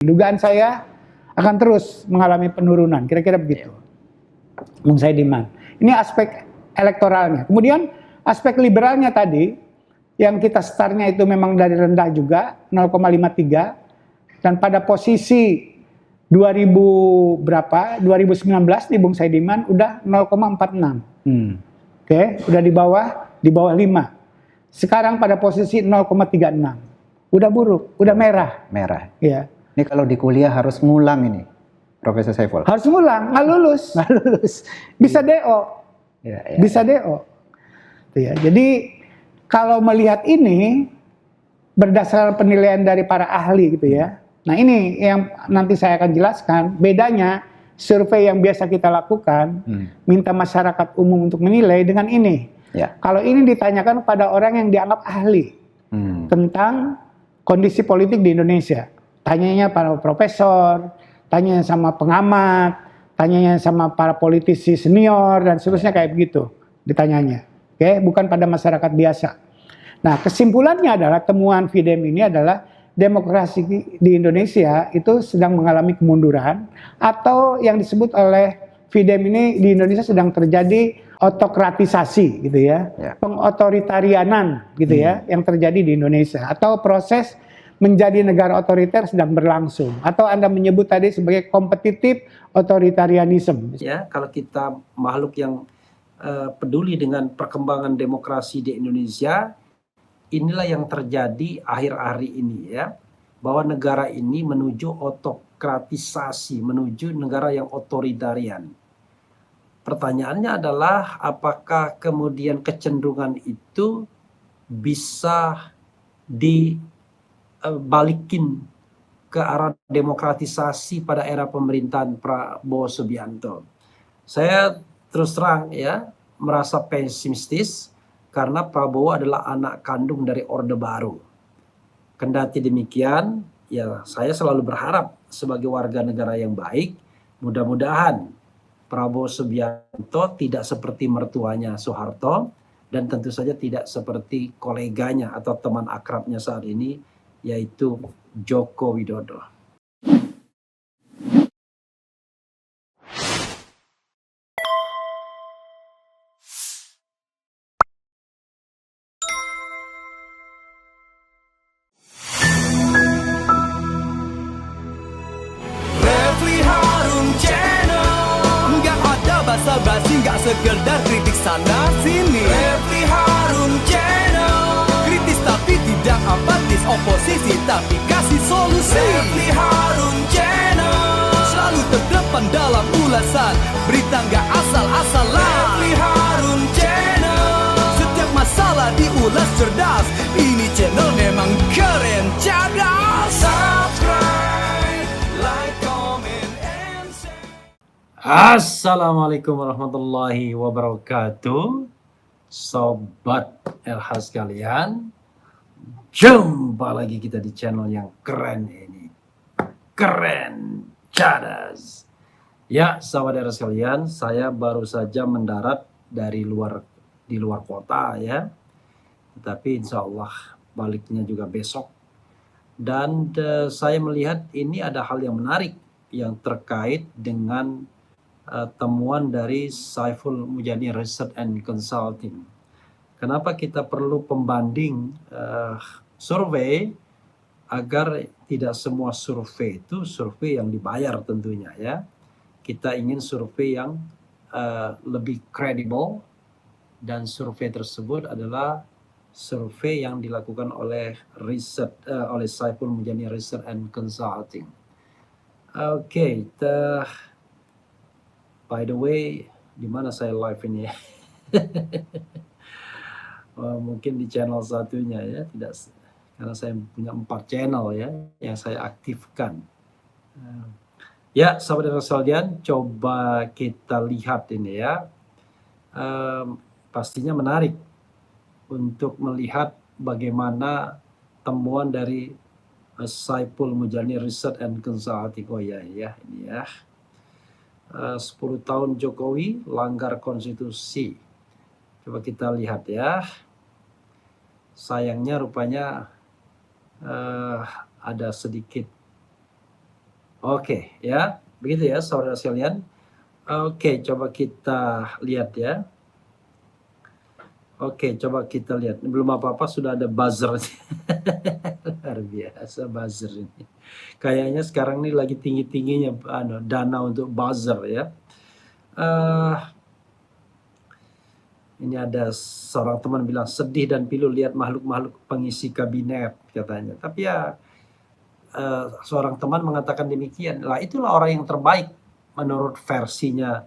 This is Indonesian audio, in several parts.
Dugaan saya akan terus mengalami penurunan, kira-kira begitu. Bung Saidiman. Ini aspek elektoralnya. Kemudian aspek liberalnya tadi, yang kita startnya itu memang dari rendah juga, 0,53. Dan pada posisi 2019 di Bung Saidiman udah 0,46. Oke, udah di bawah 5. Sekarang pada posisi 0,36. Udah buruk, udah merah. Merah. Ya. Ini kalau di kuliah harus ngulang ini, Profesor Saiful. Harus ngulang, nggak lulus. Bisa DO. Bisa DO. Ya, jadi kalau melihat ini berdasarkan penilaian dari para ahli gitu ya. Nah ini yang nanti saya akan jelaskan bedanya survei yang biasa kita lakukan, minta masyarakat umum untuk menilai dengan ini. Ya. Kalau ini ditanyakan pada orang yang dianggap ahli tentang kondisi politik di Indonesia. Tanyanya para profesor, tanyanya sama pengamat, tanyanya sama para politisi senior dan seterusnya kayak begitu ditanyanya. Oke, bukan pada masyarakat biasa. Nah, kesimpulannya adalah temuan Fidem ini adalah demokrasi di Indonesia itu sedang mengalami kemunduran atau yang disebut oleh Fidem ini di Indonesia sedang terjadi otokratisasi gitu ya. Pengotoritarianan gitu ya yang terjadi di Indonesia atau proses menjadi negara otoriter sedang berlangsung atau Anda menyebut tadi sebagai kompetitif otoritarianisme. Ya, kalau kita makhluk yang peduli dengan perkembangan demokrasi di Indonesia, inilah yang terjadi akhir-akhir ini ya, bahwa negara ini menuju otokratisasi, menuju negara yang otoritarian. Pertanyaannya adalah apakah kemudian kecenderungan itu bisa dibalikin ke arah demokratisasi pada era pemerintahan Prabowo Subianto. Saya terus terang ya merasa pesimistis karena Prabowo adalah anak kandung dari Orde Baru. Kendati demikian, ya saya selalu berharap sebagai warga negara yang baik, mudah-mudahan Prabowo Subianto tidak seperti mertuanya Soeharto dan tentu saja tidak seperti koleganya atau teman akrabnya saat ini, yaitu Joko Widodo. Basa-basi nggak sekedar kritik sana sini. Refli Harun Channel, kritis tapi tidak apatis, oposisi tapi kasih solusi. Refli Harun Channel, selalu terdepan dalam ulasan, berita nggak asal-asalan. Refli Harun Channel, setiap masalah diulas cerdas, ini channel memang keren cerdas. Subscribe, like, comment, and share. Assalamualaikum warahmatullahi wabarakatuh. Sobat LH sekalian, jumpa lagi kita di channel yang keren ini. Keren cadas. Ya, sahabat LH sekalian, saya baru saja mendarat di luar kota ya. Tetapi insya Allah baliknya juga besok. Dan saya melihat ini ada hal yang menarik yang terkait dengan temuan dari Saiful Mujani Research and Consulting. Kenapa kita perlu pembanding survei agar tidak semua survei itu survei yang dibayar tentunya ya. Kita ingin survei yang lebih kredibel dan survei tersebut adalah survei yang dilakukan oleh Saiful Mujani Research and Consulting. Oke, by the way, di mana saya live ini ya? Mungkin di channel satunya ya, tidak, karena saya punya 4 channel ya yang saya aktifkan. Ya, sahabat sekalian, coba kita lihat ini ya. Pastinya menarik untuk melihat bagaimana temuan dari Saiful Mujani Research and Consulting. Oh ya, ini ya. 10 tahun Jokowi langgar konstitusi. Coba kita lihat ya. Sayangnya rupanya ada sedikit Oke, ya. Begitu ya, saudara sekalian. Oke, coba kita lihat ya. Oke, coba kita lihat. Belum apa-apa sudah ada buzzer. Luar biasa buzzer ini. Kayaknya sekarang ini lagi tinggi-tingginya dana untuk buzzer ya. Eh, ini ada seorang teman bilang sedih dan pilu lihat makhluk-makhluk pengisi kabinet katanya. Tapi ya seorang teman mengatakan demikian. Lah itulah orang yang terbaik menurut versinya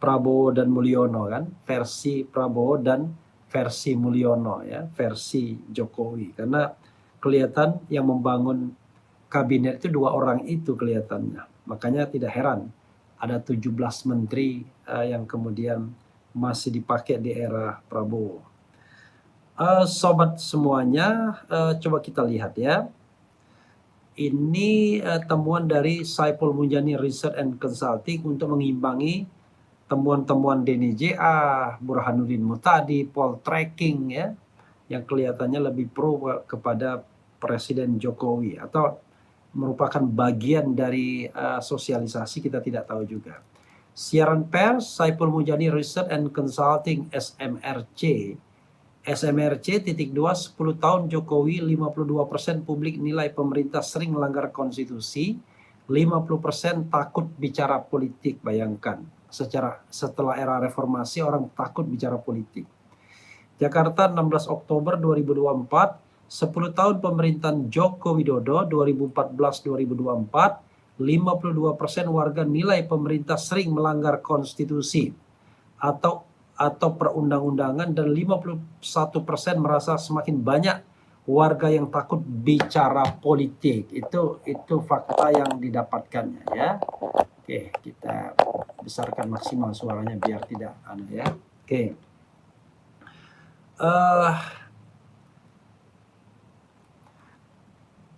Prabowo dan Mulyono kan. Versi Prabowo dan versi Mulyono ya, versi Jokowi. Karena kelihatan yang membangun kabinet itu dua orang itu kelihatannya. Makanya tidak heran ada 17 menteri yang kemudian masih dipakai di era Prabowo. Sobat semuanya, coba kita lihat ya. Ini temuan dari Saiful Mujani Research and Consulting untuk mengimbangi temuan-temuan DNJA, Burhanuddin Muhtadi, Poltreking ya, yang kelihatannya lebih pro kepada Presiden Jokowi atau merupakan bagian dari sosialisasi, kita tidak tahu juga. Siaran pers Saiful Mujani Research and Consulting SMRC 10 tahun Jokowi 52% publik nilai pemerintah sering melanggar konstitusi, 50% takut bicara politik. Bayangkan setelah era reformasi orang takut bicara politik. Jakarta 16 Oktober 2024, 10 tahun pemerintahan Joko Widodo 2014-2024, 52% warga nilai pemerintah sering melanggar konstitusi atau perundang-undangan dan 51% merasa semakin banyak warga yang takut bicara politik. Itu fakta yang didapatkannya ya. Oke, kita besarkan maksimal suaranya biar tidak ya. Oke.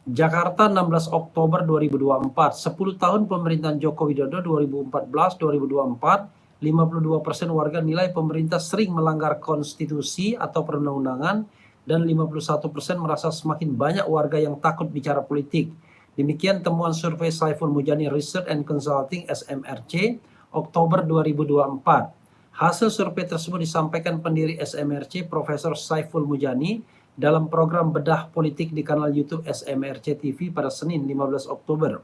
Jakarta 16 Oktober 2024, 10 tahun pemerintahan Joko Widodo 2014-2024, 52% warga nilai pemerintah sering melanggar konstitusi atau perundang-undangan dan 51% merasa semakin banyak warga yang takut bicara politik. Demikian temuan survei Saiful Mujani Research and Consulting SMRC Oktober 2024. Hasil survei tersebut disampaikan pendiri SMRC Profesor Saiful Mujani dalam program Bedah Politik di kanal YouTube SMRC TV pada Senin 15 Oktober.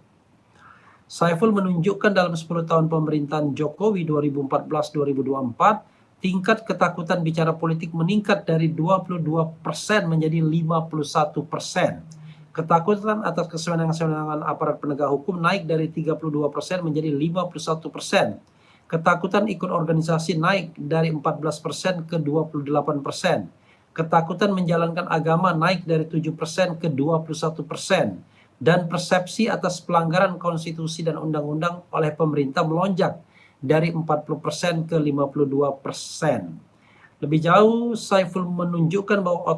Saiful menunjukkan dalam 10 tahun pemerintahan Jokowi 2014-2024, tingkat ketakutan bicara politik meningkat dari 22% menjadi 51%. Ketakutan atas kesewenang-sewenangan aparat penegak hukum naik dari 32% menjadi 51%. Ketakutan ikut organisasi naik dari 14% ke 28%. Ketakutan menjalankan agama naik dari 7% ke 21%. Dan persepsi atas pelanggaran konstitusi dan undang-undang oleh pemerintah melonjak dari 40% ke 52%. Lebih jauh, Saiful menunjukkan bahwa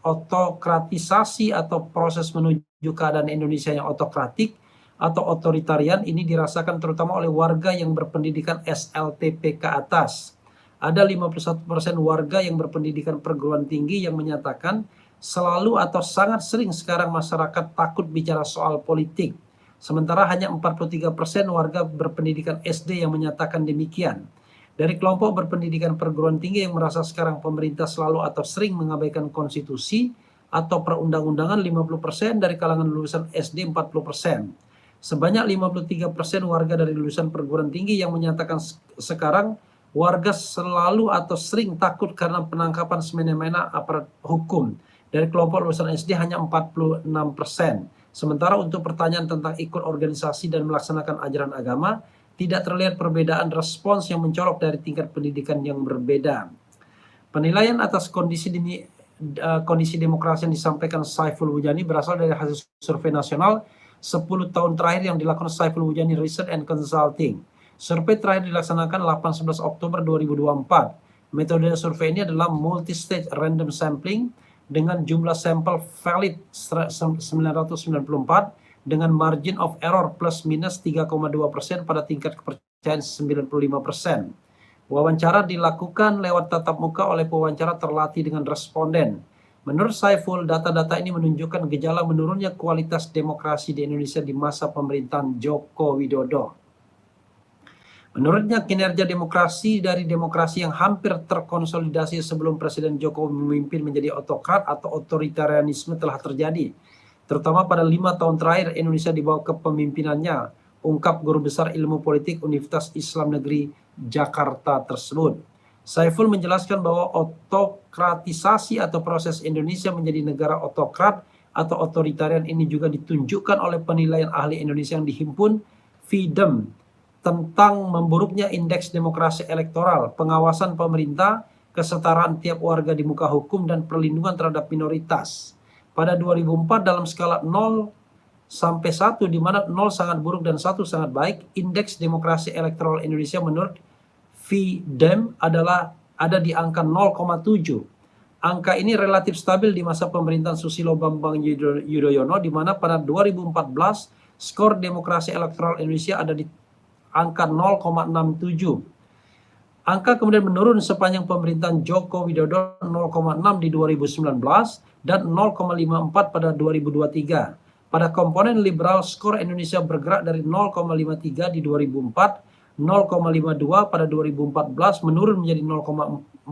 otokratisasi atau proses menuju keadaan Indonesia yang otokratik atau otoritarian ini dirasakan terutama oleh warga yang berpendidikan SLTP ke atas. Ada 51% warga yang berpendidikan perguruan tinggi yang menyatakan selalu atau sangat sering sekarang masyarakat takut bicara soal politik. Sementara hanya 43% warga berpendidikan SD yang menyatakan demikian. Dari kelompok berpendidikan perguruan tinggi yang merasa sekarang pemerintah selalu atau sering mengabaikan konstitusi atau perundang-undangan 50%, dari kalangan lulusan SD 40%. Sebanyak 53% warga dari lulusan perguruan tinggi yang menyatakan sekarang warga selalu atau sering takut karena penangkapan semena-mena aparat hukum. Dari kelompok lulusan SD hanya 46%. Sementara untuk pertanyaan tentang ikut organisasi dan melaksanakan ajaran agama, tidak terlihat perbedaan respons yang mencolok dari tingkat pendidikan yang berbeda. Penilaian atas kondisi demokrasi yang disampaikan Saiful Mujani berasal dari hasil survei nasional 10 tahun terakhir yang dilakukan Saiful Mujani Research and Consulting. Survei terakhir dilaksanakan 18-11 Oktober 2024. Metode survei ini adalah multi-stage random sampling dengan jumlah sampel valid 994 dengan margin of error plus minus 3,2% pada tingkat kepercayaan 95%. Wawancara dilakukan lewat tatap muka oleh pewawancara terlatih dengan responden. Menurut Saiful, data-data ini menunjukkan gejala menurunnya kualitas demokrasi di Indonesia di masa pemerintahan Joko Widodo. Menurutnya, kinerja demokrasi dari demokrasi yang hampir terkonsolidasi sebelum Presiden Jokowi memimpin menjadi autokrat atau otoritarianisme telah terjadi, terutama pada 5 tahun terakhir Indonesia di bawah kepemimpinannya, ungkap Guru Besar Ilmu Politik Universitas Islam Negeri Jakarta tersebut. Saiful menjelaskan bahwa otokratisasi atau proses Indonesia menjadi negara otokrat atau otoritarian ini juga ditunjukkan oleh penilaian ahli Indonesia yang dihimpun FIDEM tentang memburuknya indeks demokrasi elektoral, pengawasan pemerintah, kesetaraan tiap warga di muka hukum, dan perlindungan terhadap minoritas. Pada 2004 dalam skala 0 sampai 1, di mana 0 sangat buruk dan 1 sangat baik, indeks demokrasi elektoral Indonesia menurut FIDEM ada di angka 0,7. Angka ini relatif stabil di masa pemerintahan Susilo Bambang Yudhoyono, di mana pada 2014 skor demokrasi elektoral Indonesia ada di angka 0,67. Angka kemudian menurun sepanjang pemerintahan Joko Widodo, 0,6 di 2019 dan 0,54 pada 2023. Pada komponen liberal, skor Indonesia bergerak dari 0,53 di 2004, 0,52 pada 2014, menurun menjadi 0,46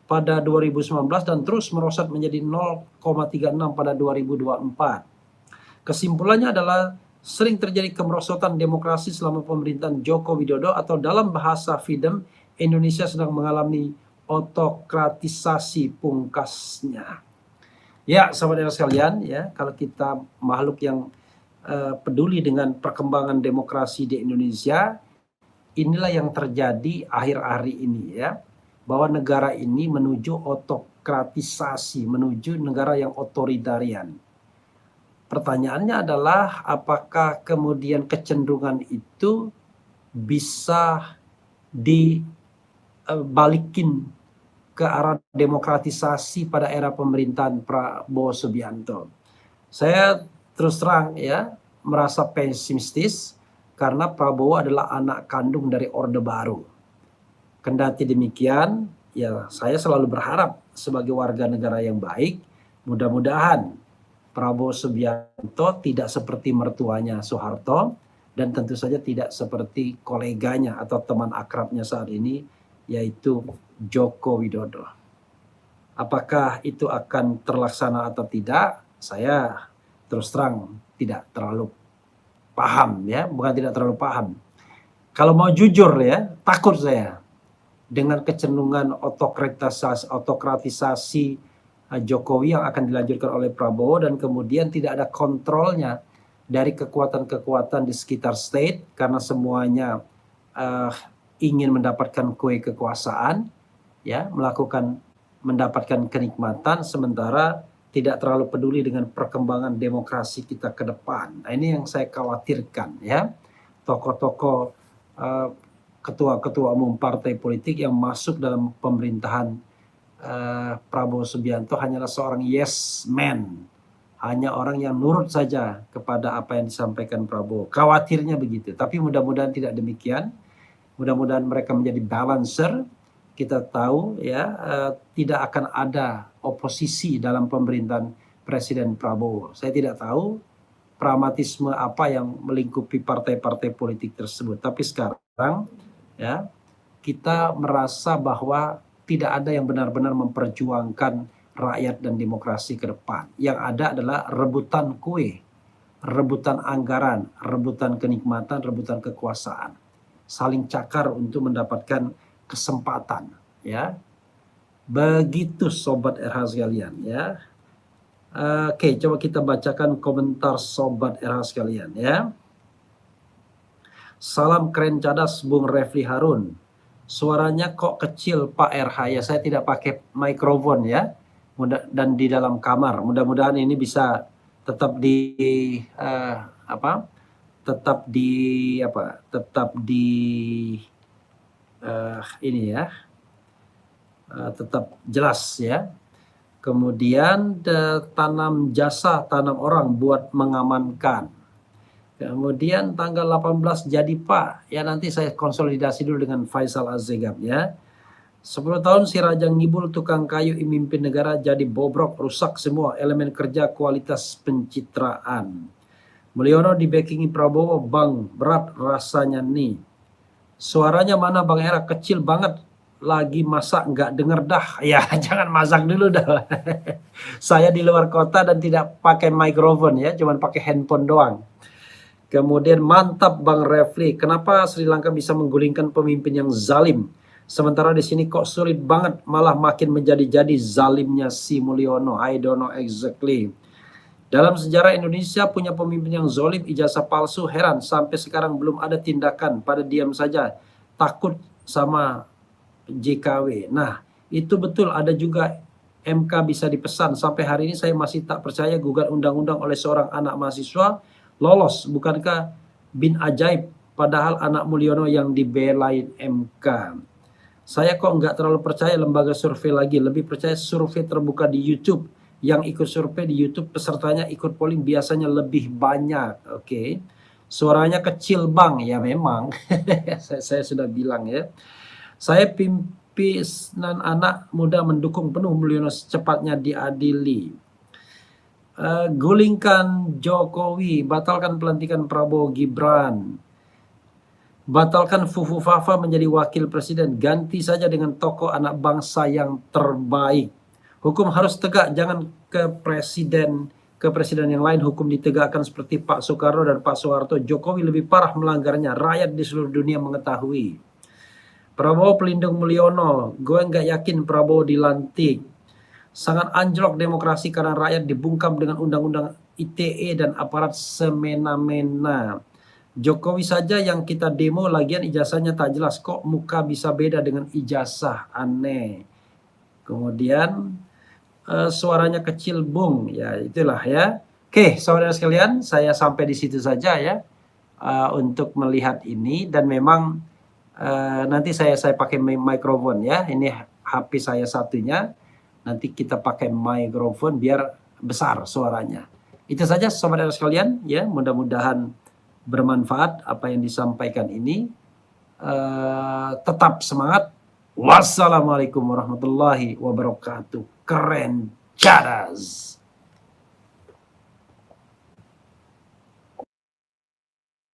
pada 2019 dan terus merosot menjadi 0,36 pada 2024. Kesimpulannya adalah sering terjadi kemerosotan demokrasi selama pemerintahan Joko Widodo, atau dalam bahasa FIDEM, Indonesia sedang mengalami otokratisasi pungkasnya. Ya, sahabat sekalian, ya, kalau kita makhluk yang peduli dengan perkembangan demokrasi di Indonesia, inilah yang terjadi akhir-akhir ini, ya, bahwa negara ini menuju otokratisasi, menuju negara yang otoritarian. Pertanyaannya adalah apakah kemudian kecenderungan itu bisa dibalikin ke arah demokratisasi pada era pemerintahan Prabowo Subianto. Saya terus terang, ya, merasa pesimistis karena Prabowo adalah anak kandung dari Orde Baru. Kendati demikian, ya, saya selalu berharap sebagai warga negara yang baik, mudah-mudahan Prabowo Subianto tidak seperti mertuanya Soeharto, dan tentu saja tidak seperti koleganya atau teman akrabnya saat ini, yaitu Joko Widodo. Apakah itu akan terlaksana atau tidak? Saya terus terang tidak terlalu paham, ya, bukan tidak terlalu paham. Kalau mau jujur, ya, takut saya dengan kecenderungan otokratisasi Jokowi yang akan dilanjutkan oleh Prabowo, dan kemudian tidak ada kontrolnya dari kekuatan-kekuatan di sekitar state karena semuanya ingin mendapatkan kue kekuasaan, ya, mendapatkan kenikmatan, sementara tidak terlalu peduli dengan perkembangan demokrasi kita ke depan. Nah, ini yang saya khawatirkan, ya. Tokoh-tokoh ketua-ketua umum partai politik yang masuk dalam pemerintahan Prabowo Subianto hanyalah seorang yes man, hanya orang yang nurut saja kepada apa yang disampaikan Prabowo. Khawatirnya begitu, tapi mudah-mudahan tidak demikian. Mudah-mudahan mereka menjadi balancer. Kita tahu, ya, tidak akan ada oposisi dalam pemerintahan Presiden Prabowo. Saya tidak tahu pragmatisme apa yang melingkupi partai-partai politik tersebut. Tapi sekarang, ya, kita merasa bahwa tidak ada yang benar-benar memperjuangkan rakyat dan demokrasi ke depan. Yang ada adalah rebutan kue, rebutan anggaran, rebutan kenikmatan, rebutan kekuasaan. Saling cakar untuk mendapatkan kesempatan, ya. Begitu sobat RH sekalian, ya. Oke, coba kita bacakan komentar sobat RH sekalian, ya. Salam keren cadas Bung Refli Harun. Suaranya kok kecil Pak RH, ya, saya tidak pakai mikrofon, ya. Dan di dalam kamar. Mudah-mudahan ini bisa tetap tetap jelas, ya. Kemudian tanam jasa, tanam orang buat mengamankan. Kemudian tanggal 18 jadi Pak, ya, nanti saya konsolidasi dulu dengan Faisal Azegab, ya. 10 tahun si Raja Ngibul tukang kayu mimpin negara jadi bobrok, rusak semua elemen kerja kualitas pencitraan. Mulyono di backingi Prabowo, bang berat rasanya nih. Suaranya mana Bang Era, kecil banget, lagi masak nggak denger dah. Ya jangan masak dulu dah. Saya di luar kota dan tidak pakai mikrofon ya, cuman pakai handphone doang. Kemudian mantap Bang Refli, kenapa Sri Lanka bisa menggulingkan pemimpin yang zalim? Sementara di sini kok sulit banget, malah makin menjadi-jadi zalimnya si Mulyono. I don't know exactly. Dalam sejarah Indonesia punya pemimpin yang zalim, ijazah palsu, heran sampai sekarang belum ada tindakan, pada diam saja, takut sama JKW. Nah, itu betul, ada juga MK bisa dipesan. Sampai hari ini saya masih tak percaya gugat undang-undang oleh seorang anak mahasiswa lolos. Bukankah bin ajaib, padahal anak Mulyono yang dibelain MK. Saya kok nggak terlalu percaya lembaga survei lagi, lebih percaya survei terbuka di YouTube. Yang ikut survei di YouTube pesertanya ikut polling biasanya lebih banyak. Oke. Suaranya kecil Bang, ya memang. saya sudah bilang ya. Saya pimpinan anak muda mendukung penuh Mulyono secepatnya diadili. Gulingkan Jokowi, batalkan pelantikan Prabowo Gibran. Batalkan Fufu Fafa menjadi wakil presiden, ganti saja dengan tokoh anak bangsa yang terbaik. Hukum harus tegak, jangan ke presiden yang lain hukum ditegakkan seperti Pak Soekarno dan Pak Soeharto. Jokowi lebih parah melanggarnya, rakyat di seluruh dunia mengetahui. Prabowo pelindung Mulyono, gue nggak yakin Prabowo dilantik. Sangat anjlok demokrasi karena rakyat dibungkam dengan undang-undang ITE dan aparat semena-mena. Jokowi saja yang kita demo, lagian ijazahnya tak jelas, kok muka bisa beda dengan ijazah, aneh. Kemudian suaranya kecil Bung, ya itulah ya. Oke, saudara sekalian, saya sampai di situ saja ya untuk melihat ini, dan memang nanti saya pakai mikrofon ya. Ini HP saya satunya, nanti kita pakai mikrofon biar besar suaranya. Itu saja saudara sekalian ya, mudah-mudahan bermanfaat apa yang disampaikan ini. Tetap semangat. Wassalamualaikum warahmatullahi wabarakatuh. Keren cadas.